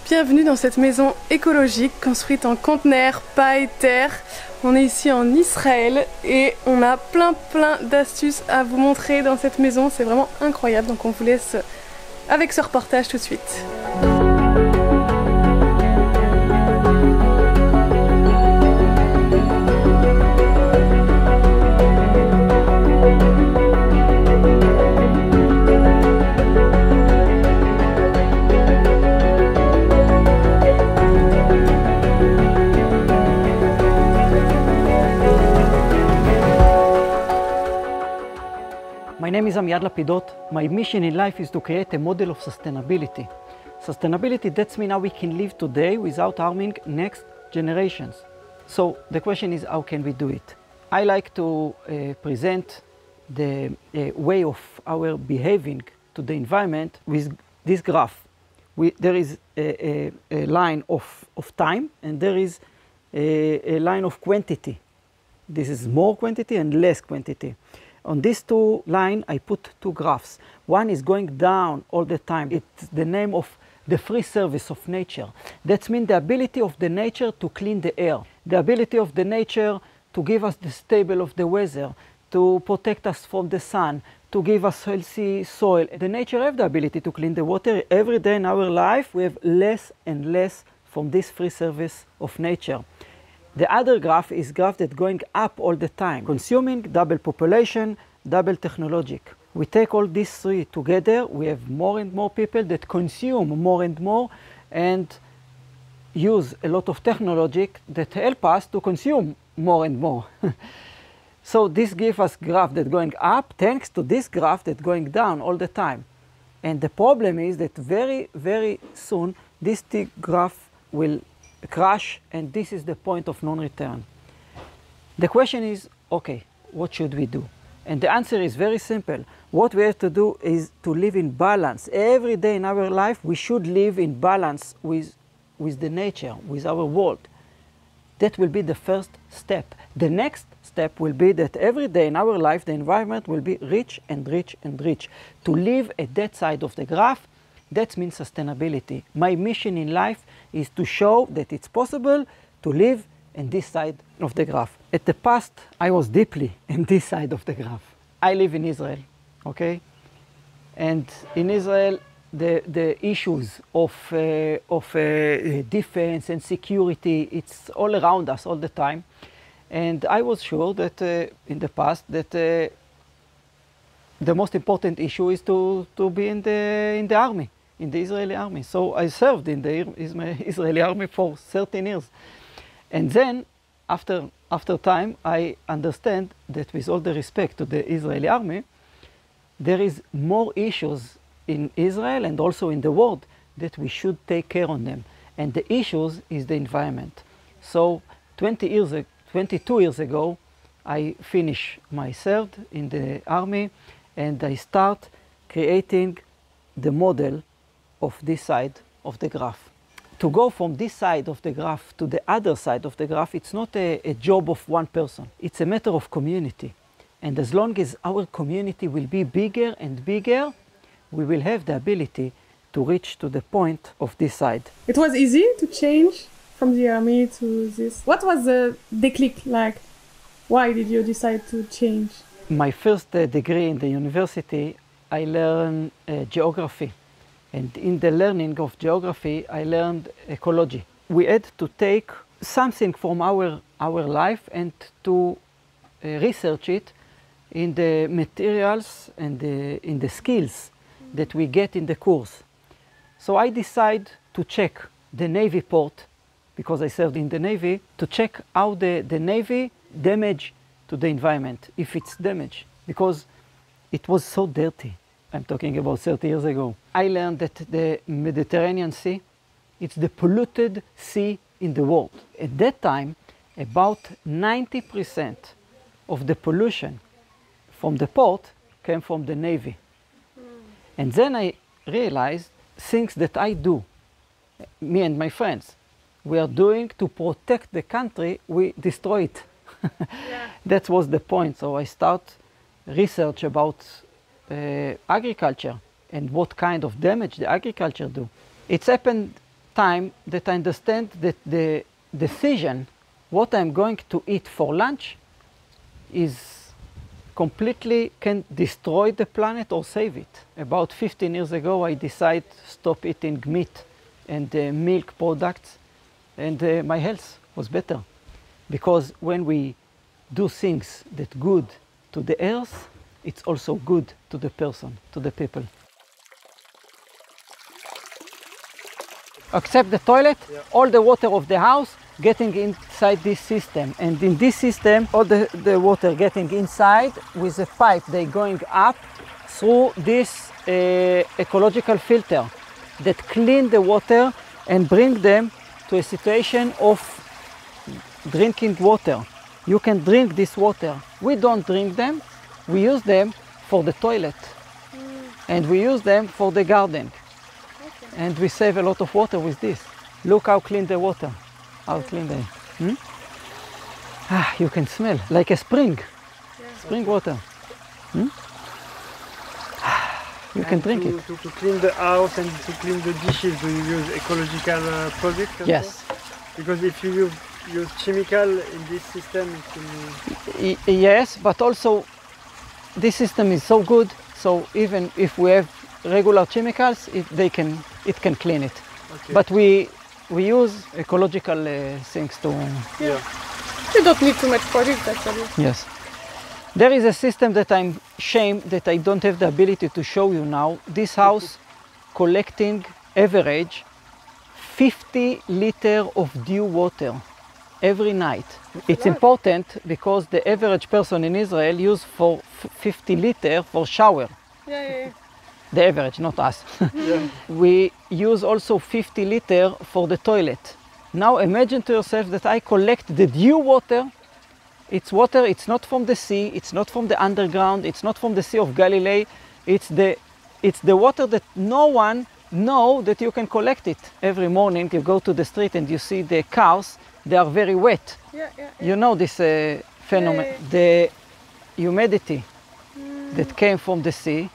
Bienvenue dans cette maison écologique construite en conteneurs, paille, terre. On est ici en Israël et on a plein d'astuces à vous montrer dans cette maison. C'est vraiment incroyable, donc on vous laisse avec ce reportage tout de suite. My name is Amiad Lapidot. My mission in life is to create a model of sustainability. Sustainability, that means how we can live today without harming next generations. So the question is, how can we do it? I like to present the way of our behaving to the environment with this graph. There is a line of time and there is a line of quantity. This is more quantity and less quantity. On these two lines, I put two graphs. One is going down all the time. It's the name of the free service of nature. That means the ability of the nature to clean the air, the ability of the nature to give us the stable of the weather, to protect us from the sun, to give us healthy soil. The nature has the ability to clean the water. Every day in our life, we have less and less from this free service of nature. The other graph is graph that's going up all the time. Consuming, double population, double technologic. We take all these three together, we have more and more people that consume more and more and use a lot of technology that help us to consume more and more. So this gives us graph that's going up thanks to this graph that's going down all the time. And the problem is that very soon this graph will crash, and this is the point of non-return. The question is, okay, what should we do? And the answer is very simple. What we have to do is to live in balance. Every day in our life, we should live in balance with the nature, with our world. That will be the first step. The next step will be that every day in our life, the environment will be rich and rich and rich. To live at that side of the graph, that means sustainability. My mission in life is to show that it's possible to live in this side of the graph. At the past, I was deeply in this side of the graph. I live in Israel, okay? And in Israel, the issues of defense and security, it's all around us all the time. And I was sure that in the past that the most important issue is to be in the army, in the Israeli army. So I served in the Israeli army for 13 years. And then, after time, I understand that with all the respect to the Israeli army, there is more issues in Israel and also in the world that we should take care of them. And the issues is the environment. So 22 years ago, I finished my cert in the army and I start creating the model of this side of the graph. To go from this side of the graph to the other side of the graph, it's not a job of one person. It's a matter of community. And as long as our community will be bigger and bigger, we will have the ability to reach to the point of this side. It was easy to change from the army to this. What was the déclic like? Why did you decide to change? My first degree in the university, I learned geography. And in the learning of geography, I learned ecology. We had to take something from our life and to research it in the materials and in the skills that we get in the course. So I decided to check the Navy port, because I served in the Navy, to check how the Navy damage to the environment, if it's damaged, because it was so dirty. I'm talking about 30 years ago. I learned that the Mediterranean Sea, it's the polluted sea in the world. At that time, about 90% of the pollution from the port came from the Navy. And then I realized things that I do, me and my friends, we are doing to protect the country, we destroy it. Yeah. That was the point. So I start research about agriculture and what kind of damage the agriculture do. It's happened time that I understand that the decision what I'm going to eat for lunch is completely can destroy the planet or save it. About 15 years ago, I decided to stop eating meat and milk products, and my health was better. Because when we do things that good to the earth, it's also good to the person, to the people. Except the toilet, all the water of the house getting inside this system. And in this system, all the water getting inside with a pipe, they going up through this ecological filter that clean the water and bring them to a situation of drinking water. You can drink this water. We don't drink them, we use them for the toilet. And we use them for the garden. And we save a lot of water with this. Look how clean the water, how clean they are. Ah, you can smell, like a spring, spring water. You can drink it. To clean the house and to clean the dishes, do you use ecological products? Yes. Because if you use chemical in this system, yes, but also this system is so good, so even if we have regular chemicals, it can clean it. Okay. But we use ecological things to... Yeah. You don't need too much product actually. Yes. There is a system that I'm ashamed that I don't have the ability to show you now. This house collecting average 50 liters of dew water every night. It's important because the average person in Israel use for 50 liters for shower. Yeah. The average, not us. We use also 50 liters for the toilet. Now imagine to yourself that I collect the dew water. It's water, it's not from the sea, it's not from the underground, it's not from the Sea of Galilee. It's the water that no one knows that you can collect it. Every morning you go to the street and you see the cars, they are very wet. Yeah. You know this phenomenon, the humidity that came from the sea.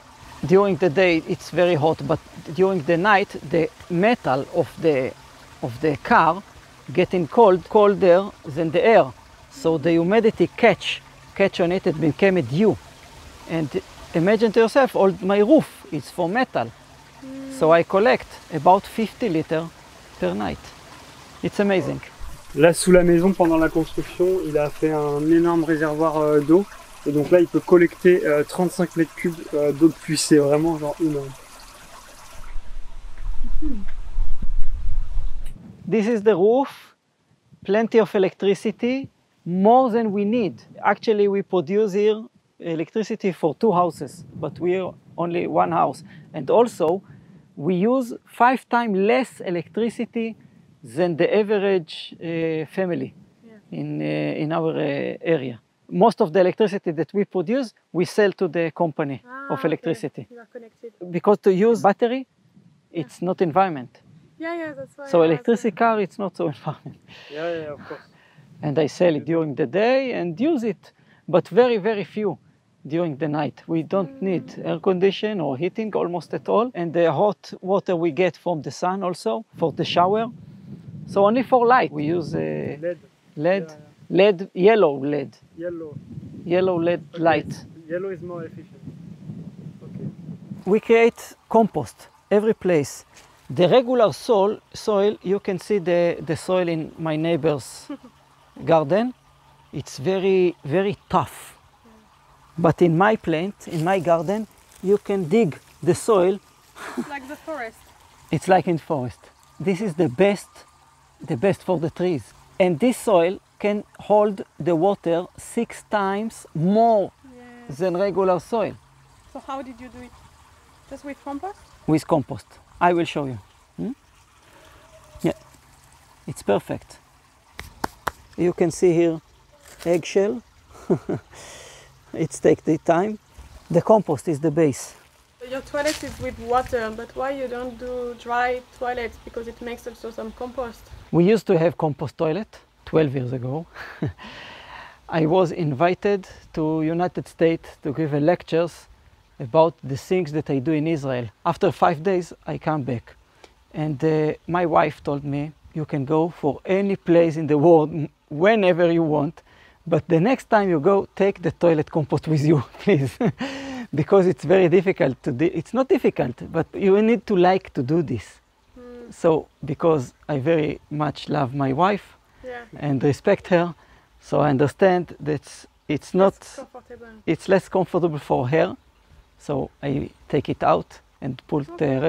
During the day it's very hot, but during the night the metal of the car getting colder than the air. So the humidity catch on it, it became a dew. And imagine to yourself, all my roof is for metal. So I collect about 50 liters per night. It's amazing. Là, sous la maison, pendant la construction, il a fait un énorme réservoir d'eau. Et donc là, il peut collecter 35 mètres cubes d'eau de pluie. C'est vraiment genre énorme. This is the roof, plenty of electricity, more than we need. Actually, we produce here electricity for 2 houses, but we are only 1 house. And also, we use 5 times less electricity than the average family in our area. Most of the electricity that we produce, we sell to the company of electricity. You are connected. Because to use battery, it's not environment. Yeah, that's why. So electricity car, it's not so environment. Yeah, of course. And I sell it during the day and use it, but very, very few during the night. We don't need air condition or heating almost at all. And the hot water we get from the sun also for the shower. So only for light. We use LED, yellow LED. Yellow LED light. Yellow is more efficient. Okay. We create compost every place. The regular soil, you can see the soil in my neighbor's garden. It's very, very tough. But in my plant, in my garden, you can dig the soil. It's like the forest. It's like in forest. This is the best for the trees. And this soil can hold the water 6 times more than regular soil. So how did you do it? Just with compost? With compost. I will show you. Yeah, it's perfect. You can see here eggshell. It takes the time. The compost is the base. Your toilet is with water, but why you don't do dry toilets? Because it makes also some compost. We used to have compost toilet 12 years ago. I was invited to United States to give lectures about the things that I do in Israel. After 5 days, I come back. And my wife told me, you can go for any place in the world, whenever you want, but the next time you go, take the toilet compost with you, please. Because it's very difficult to do. It's not difficult, but you need to like to do this. So, because I very much love my wife and respect her, so I understand that it's less comfortable for her. So I take it out and put the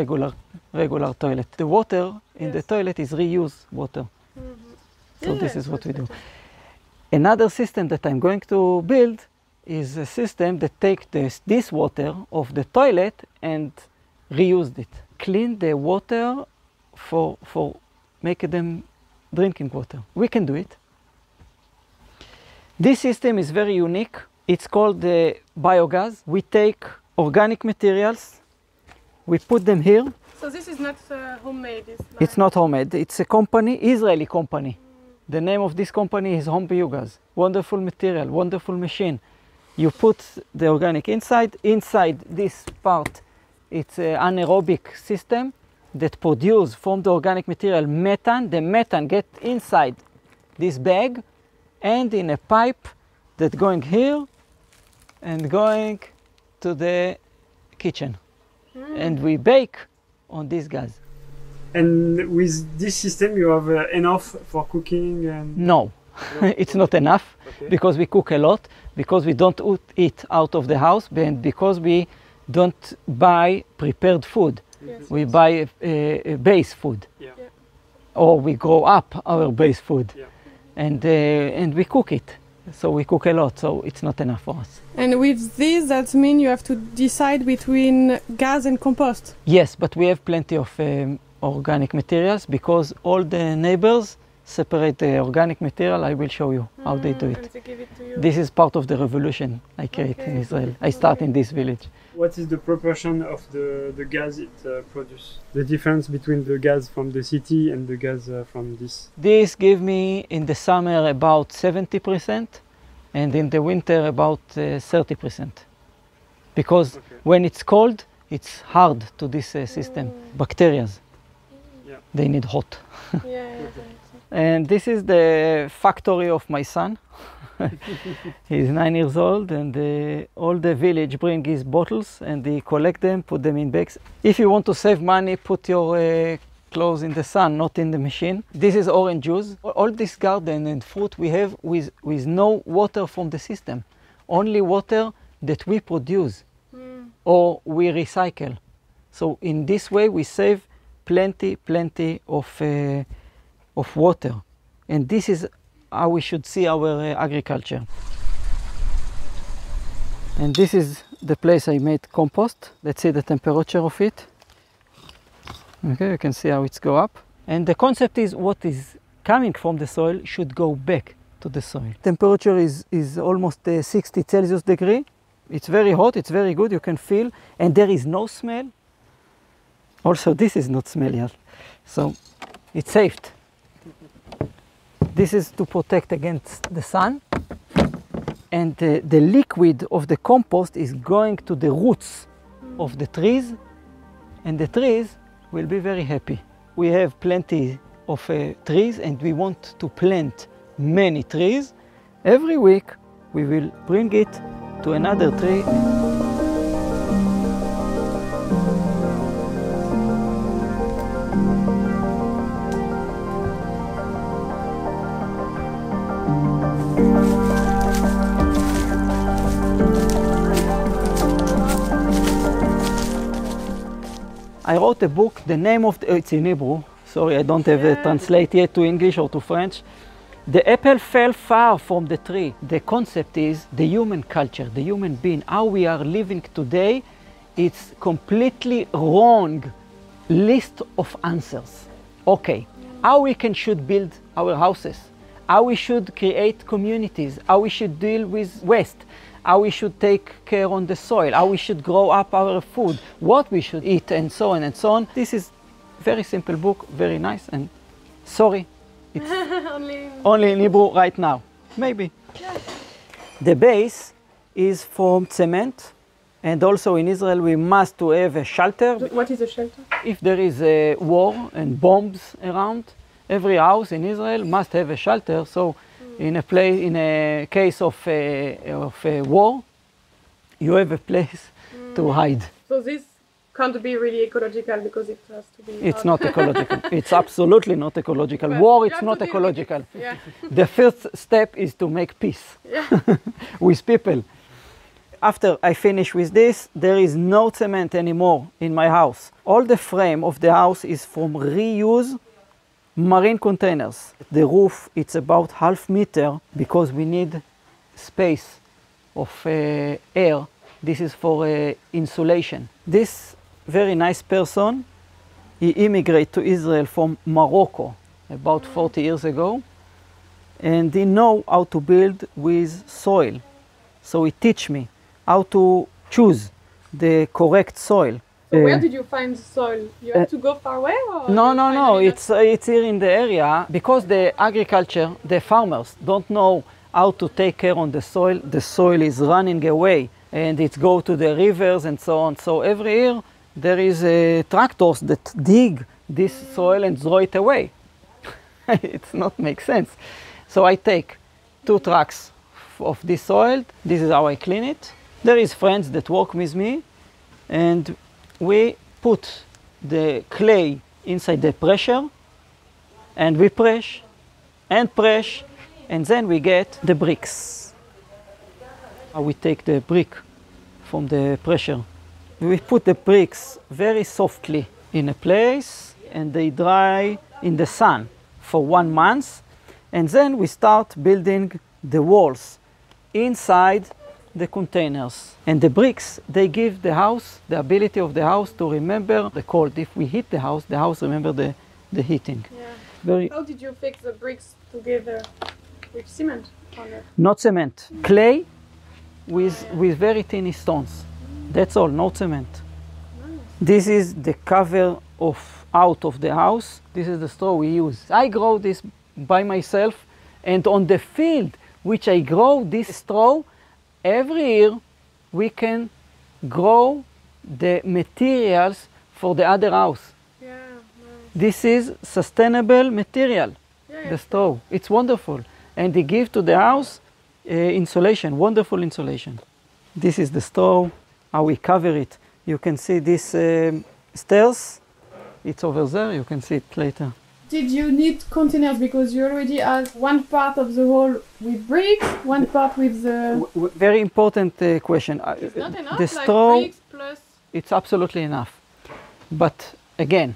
regular toilet. The water in the toilet is reused water. So this is what we do. Another system that I'm going to build is a system that takes this water of the toilet and reused it. Clean the water for making them drinking water. We can do it. This system is very unique. It's called the biogaz. We take organic materials, we put them here. So this is not homemade? It's not homemade. It's a company, Israeli company. The name of this company is Home Biogaz. Wonderful material, wonderful machine. You put the organic inside this part, it's an anaerobic system that produces from the organic material methane. The methane gets inside this bag and in a pipe that going here and going to the kitchen. And we bake on this gas. And with this system you have enough for cooking? And No, it's not enough because we cook a lot, because we don't eat out of the house, and because we don't buy prepared food. We buy a base food, or we grow up our base food, and we cook it. So we cook a lot, so it's not enough for us. And with this, that means you have to decide between gas and compost? Yes, but we have plenty of organic materials because all the neighbors separate the organic material. I will show you how they do it. And they give it to you. This is part of the revolution I create in Israel. I start in this village. What is the proportion of the gas it produces? The difference between the gas from the city and the gas from this? This gives me in the summer about 70% and in the winter about 30%. Because when it's cold, it's hard to this system. Bacteria, they need hot. And this is the factory of my son. He's 9 years old, and all the village bring his bottles and they collect them, put them in bags. If you want to save money, put your clothes in the sun, not in the machine. This is orange juice. All this garden and fruit we have with no water from the system, only water that we produce or we recycle. So in this way we save plenty of water, and this is how we should see our agriculture. And this is the place I made compost. Let's see the temperature of it. Okay, you can see how it's go up. And the concept is what is coming from the soil should go back to the soil. Temperature is almost 60 Celsius degree. It's very hot, it's very good, you can feel, and there is no smell. Also, this is not smelly, so it's safe. This is to protect against the sun, and the liquid of the compost is going to the roots of the trees, and the trees will be very happy. We have plenty of trees and we want to plant many trees. Every week we will bring it to another tree. I wrote a book, the name of it's in Hebrew, sorry I don't have it translate yet to English or to French. The apple fell far from the tree. The concept is the human culture, the human being, how we are living today. It's completely wrong list of answers. Okay, how we should build our houses, how we should create communities, how we should deal with waste, how we should take care on the soil, how we should grow up our food, what we should eat, and so on and so on. This is a very simple book, very nice, and sorry, it's only in Hebrew right now, maybe. Yeah. The base is from cement And also in Israel, we must to have a shelter. What is a shelter? If there is a war and bombs around, every house in Israel must have a shelter. So in a case of a war, you have a place to hide. So this can't be really ecological because it has to be... It's not ecological. It's absolutely not ecological. But war, you it's have not to deal with ecological. it. Yeah. The first step is to make peace with people. After I finish with this, there is no cement anymore in my house. All the frame of the house is from reuse marine containers. The roof, it's about ½ meter because we need space of air. This is for insulation. This very nice person, he immigrated to Israel from Morocco about 40 years ago, and he know how to build with soil. So he teach me how to choose the correct soil. So where did you find the soil? You have to go far away? Or No. It's here in the area because the agriculture, the farmers don't know how to take care on the soil is running away and it go to the rivers and so on. So every year there is tractors that dig this soil and throw it away. It's not make sense. So I take 2 trucks of this soil. This is how I clean it. There is friends that work with me, and we put the clay inside the pressure, and we press, and then we get the bricks. We take the brick from the pressure. We put the bricks very softly in a place, and they dry in the sun for 1 month, and then we start building the walls inside the containers. And the bricks, they give the house, the ability of the house to remember the cold. If we heat the house remember the heating. Yeah. How did you fix the bricks together with cement on it? Not cement, clay with very thin stones. That's all, no cement. Nice. This is the cover out of the house. This is the straw we use. I grow this by myself, and on the field which I grow this straw, every year we can grow the materials for the other house. Yeah, nice. This is sustainable material, the straw. It's wonderful. And they give to the house insulation, wonderful insulation. This is the straw, how we cover it. You can see this stairs. It's over there, you can see it later. Did you need containers because you already have one part of the wall with bricks, one part with the... Very important question. It's not enough, the straw, like bricks plus... It's absolutely enough. But again,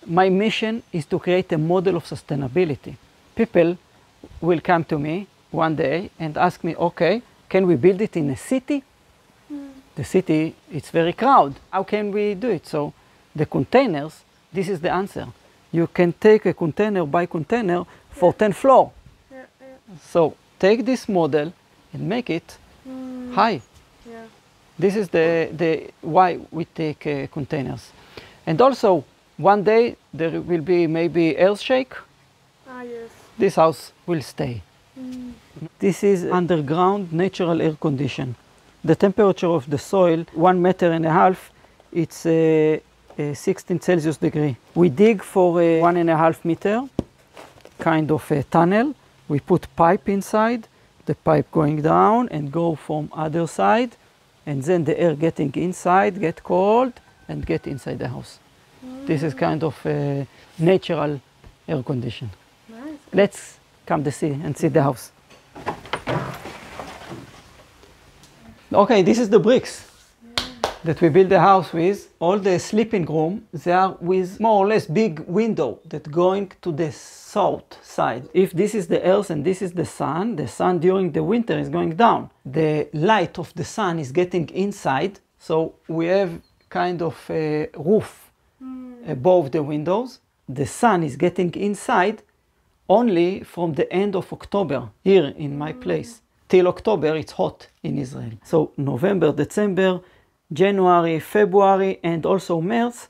my mission is to create a model of sustainability. People will come to me one day and ask me, okay, can we build it in a city? The city, it's very crowded. How can we do it? So the containers, this is the answer. You can take a container by container for 10 floors. So take this model and make it high. This is the why we take containers. And also, one day there will be maybe earthquake. This house will stay. This is underground natural air condition. The temperature of the soil, 1.5 meters, it's 16 Celsius degree. We dig for 1.5 meter, kind of a tunnel. We put pipe inside, the pipe going down and go from other side, and then the air getting inside, get cold, and get inside the house. This is kind of a natural air condition. Nice. Let's come to see and see the house. Okay, this is the bricks that we build the house with. All the sleeping room, they are with more or less big window that going to the south side. If this is the earth and this is the sun during the winter is going down. The light of the sun is getting inside, so we have kind of a roof above the windows. The sun is getting inside only from the end of October here in my place. Till October it's hot in Israel. So November, December, January, February, and also March,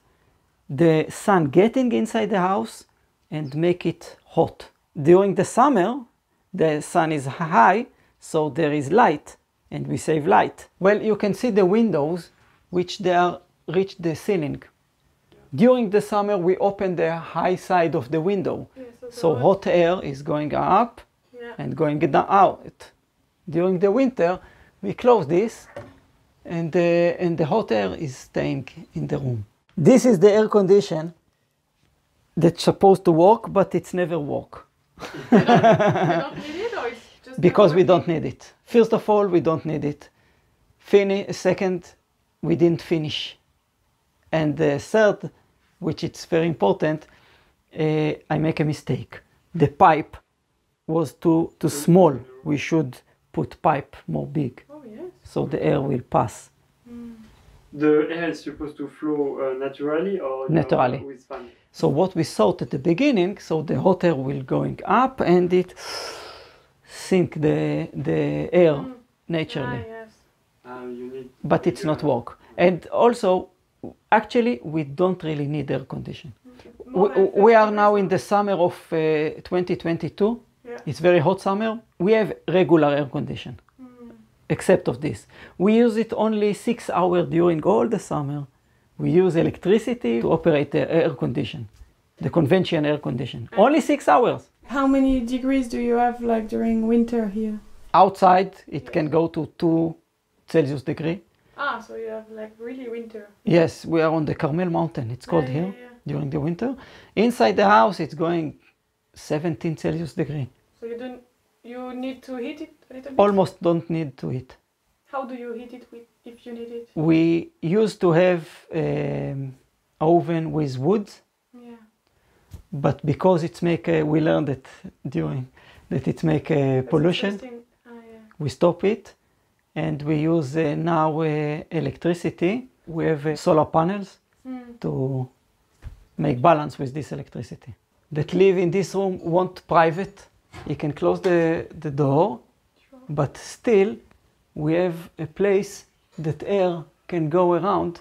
the sun getting inside the house and make it hot. During the summer, the sun is high, so there is light, and we save light. Well, you can see the windows which they are reach the ceiling. During the summer we open the high side of the window, so hot air is going up and going down out. During the winter we close this and the hot air is staying in the room. This is the air condition that's supposed to work, but it's never work. You don't need it, or it's just Because we don't need it. First of all, we don't need it. Second, we didn't finish. And the third, which is very important, I make a mistake. The pipe was too small. We should put pipe more big. Oh, yes. So the air will pass. The air is supposed to flow naturally or Naturally. with fan? So what we thought at the beginning, so the hot air will going up and it sink the air naturally. Yes. You need But it's not work. And also, actually, we don't really need air condition. We are now in the summer of 2022. Yeah. It's very hot summer. We have regular air condition, except of this. We use it only 6 hours during all the summer. We use electricity to operate the air condition, the conventional air condition. Only 6 hours. How many degrees do you have like during winter here? Outside, it can go to 2 Celsius degree. Ah, so you have like really winter. Yes, we are on the Carmel mountain, it's called here, during the winter. Inside the house, it's going 17 Celsius degree. So you need to heat it a little bit? Almost don't need to heat. How do you heat it if you need it? We used to have oven with wood, Yeah. but because it's make we learned that during that it make pollution, we stop it, and we use now electricity. We have solar panels to make balance with this electricity. That live in this room want private. You can close the door, but still we have a place that air can go around,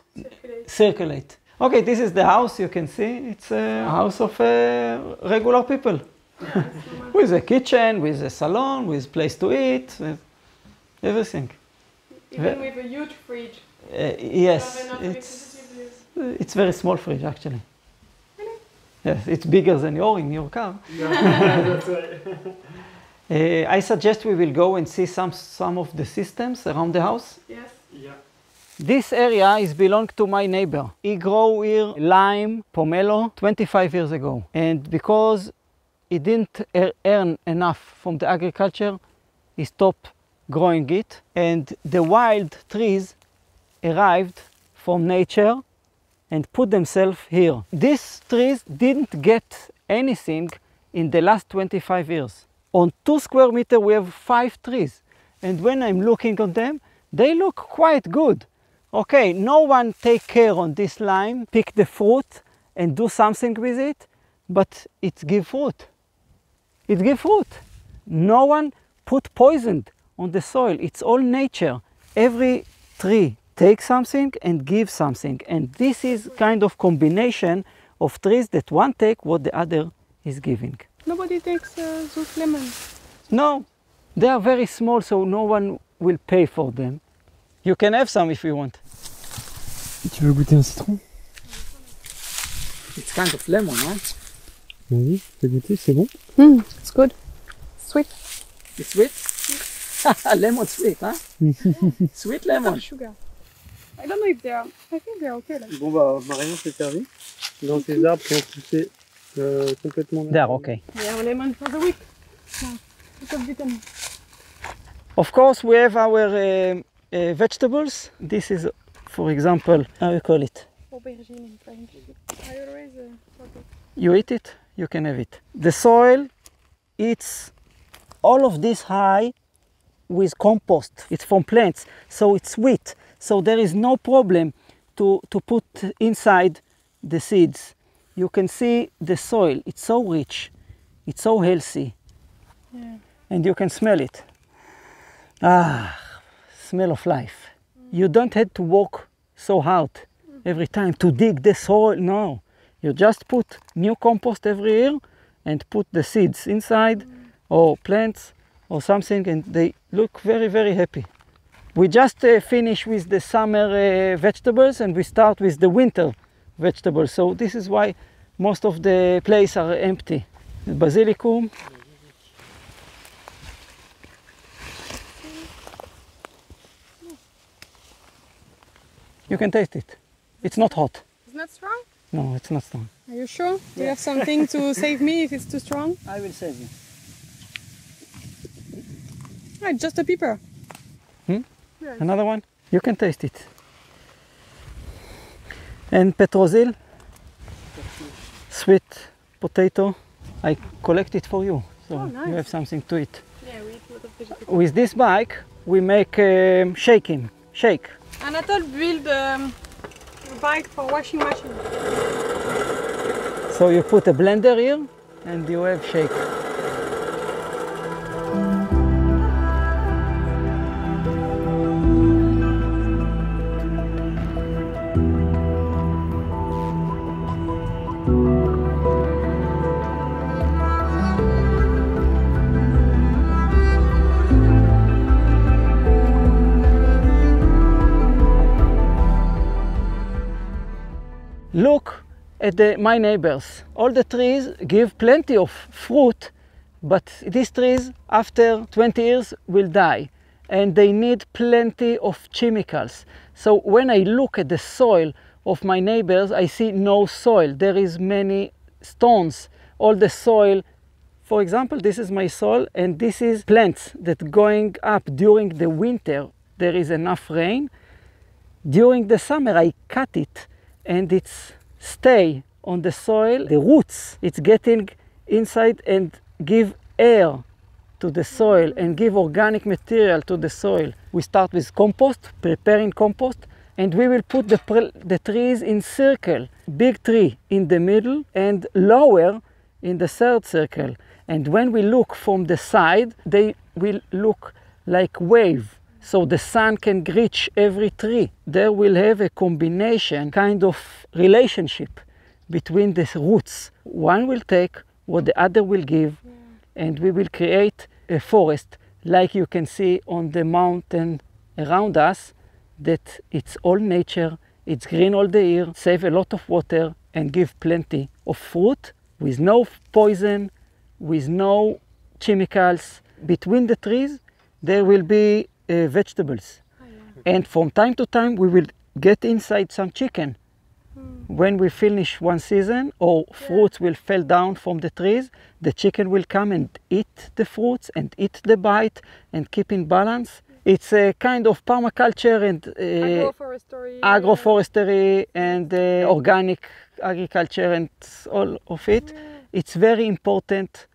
circulate. Okay, this is the house. You can see it's a house of regular people. With a kitchen, with a salon, with place to eat, with everything. Even with a huge fridge. Yes, it's very small fridge actually. Really? Yes, it's bigger than in your car. That's right. I suggest we will go and see some of the systems around the house. Yes. Yeah. This area is belong to my neighbor. He grow here lime, pomelo 25 years ago. And because he didn't earn enough from the agriculture, he stopped growing it. And the wild trees arrived from nature and put themselves here. These trees didn't get anything in the last 25 years. On 2 square meters we have 5 trees. And when I'm looking on them, they look quite good. Okay, no one take care on this lime, pick the fruit and do something with it, but it give fruit. It give fruit. No one put poison on the soil. It's all nature. Every tree takes something and gives something. And this is kind of combination of trees that one take what the other is giving. Nobody takes those lemons. No, they are very small, so no one will pay for them. You can have some if you want. Tu veux goûter un citron? It's kind of lemon, huh? Vas-y, fais goûter, c'est bon? It's good. Sweet. It's sweet? Lemon sweet, huh? Sweet lemon. Sugar. I don't know if they are. I think they are okay. Like. Bon bah, Marion s'est servi. Dans ces arbres qui ont poussé complètement. They are okay. We have a lemon for the week. Now, look at vitamin. Of course, we have our vegetables. This is, for example, how you call it? Aubergine in French. I always forget. You eat it, you can have it. The soil, it's all of this high with compost. It's from plants, so it's sweet. So there is no problem to put inside the seeds. You can see the soil, it's so rich, it's so healthy. Yeah. And you can smell it. Ah, smell of life. You don't have to work so hard every time to dig the soil, no. You just put new compost every year and put the seeds inside or plants or something, and they look very, very happy. We just finish with the summer vegetables and we start with the winter vegetables. So this is why most of the places are empty. The basilicum. You can taste it. It's not hot. It's not strong? No, it's not strong. Are you sure? Do you have something to save me if it's too strong? I will save you. Oh, it's just a pepper. Yes. Another one? You can taste it. And petrosil, sweet potato. I collect it for you, so nice. you have something to eat. Yeah, we eat a lot of vegetables. With this bike, we make shaking. Shake. Anatole built a bike for washing machine. So you put a blender here and you have shake. Look at my neighbors. All the trees give plenty of fruit, but these trees after 20 years will die and they need plenty of chemicals. So when I look at the soil of my neighbors, I see no soil. There is many stones. All the soil, for example, this is my soil and this is plants that going up during the winter. There is enough rain. During the summer I cut it and it's stay on the soil, the roots, it's getting inside and give air to the soil and give organic material to the soil. We start with compost, preparing compost, and we will put the trees in circle. Big tree in the middle and lower in the third circle. And when we look from the side, they will look like wave. So the sun can reach every tree. There will have a combination, kind of relationship between the roots. One will take what the other will give, and we will create a forest like you can see on the mountain around us, that it's all nature, it's green all the year, save a lot of water and give plenty of fruit with no poison, with no chemicals. Between the trees there will be vegetables. And from time to time we will get inside some chicken. When we finish one season or fruits will fall down from the trees, the chicken will come and eat the fruits and eat the bite and keep in balance. It's a kind of permaculture and agroforestry and organic agriculture and all of it. It's very important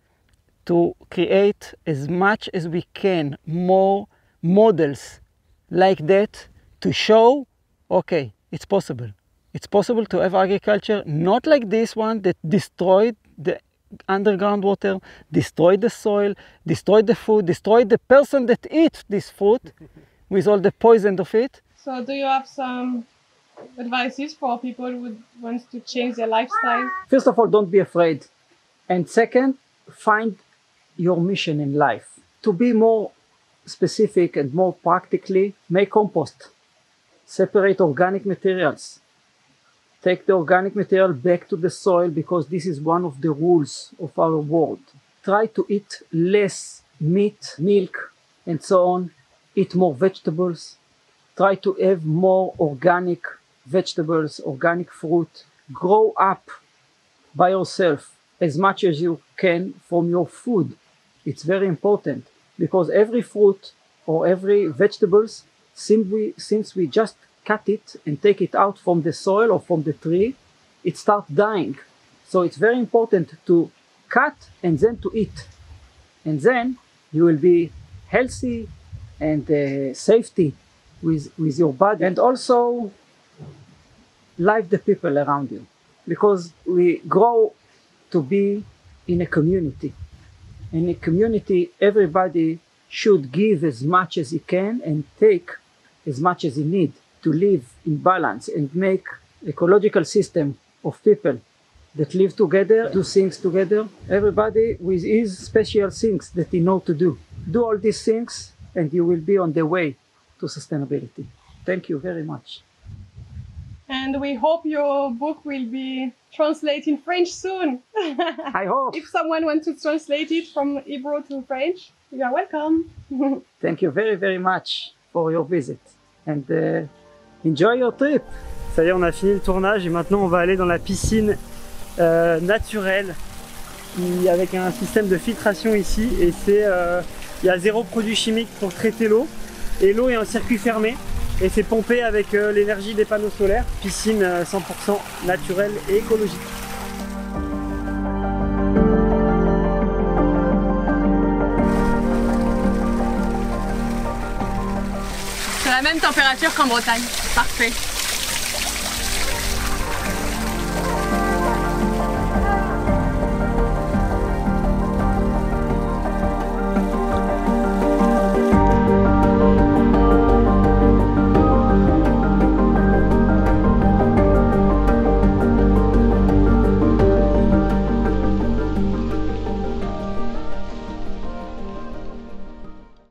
to create as much as we can more models like that to show, okay, it's possible. It's possible to have agriculture not like this one that destroyed the underground water, destroyed the soil, destroyed the food, destroyed the person that eats this food with all the poison of it. So do you have some advices for people who want to change their lifestyle? First of all, don't be afraid. And second, find your mission in life. To be more specific and more practically, make compost. Separate organic materials. Take the organic material back to the soil, because this is one of the rules of our world. Try to eat less meat, milk, and so on. Eat more vegetables. Try to have more organic vegetables, organic fruit. Grow up by yourself as much as you can from your food. It's very important, because every fruit or every vegetables, since we just cut it and take it out from the soil or from the tree, it starts dying. So it's very important to cut and then to eat. And then you will be healthy and safety with your body. And also like the people around you, because we grow to be in a community. In a community, everybody should give as much as he can and take as much as he needs to live in balance and make ecological system of people that live together, do things together, everybody with his special things that he knows to do. Do all these things and you will be on the way to sustainability. Thank you very much. And we hope your book will be translated in French soon. I hope. If someone wants to translate it from Hebrew to French, you are welcome. Thank you very, very much for your visit. And enjoy your trip. Ça y est, on a fini le tournage et maintenant on va aller dans la piscine naturelle avec un système de filtration ici. Et il y a 0 produit chimique pour traiter l'eau. Et l'eau est en circuit fermé. Et c'est pompé avec l'énergie des panneaux solaires. Piscine 100% naturelle et écologique. C'est la même température qu'en Bretagne. Parfait.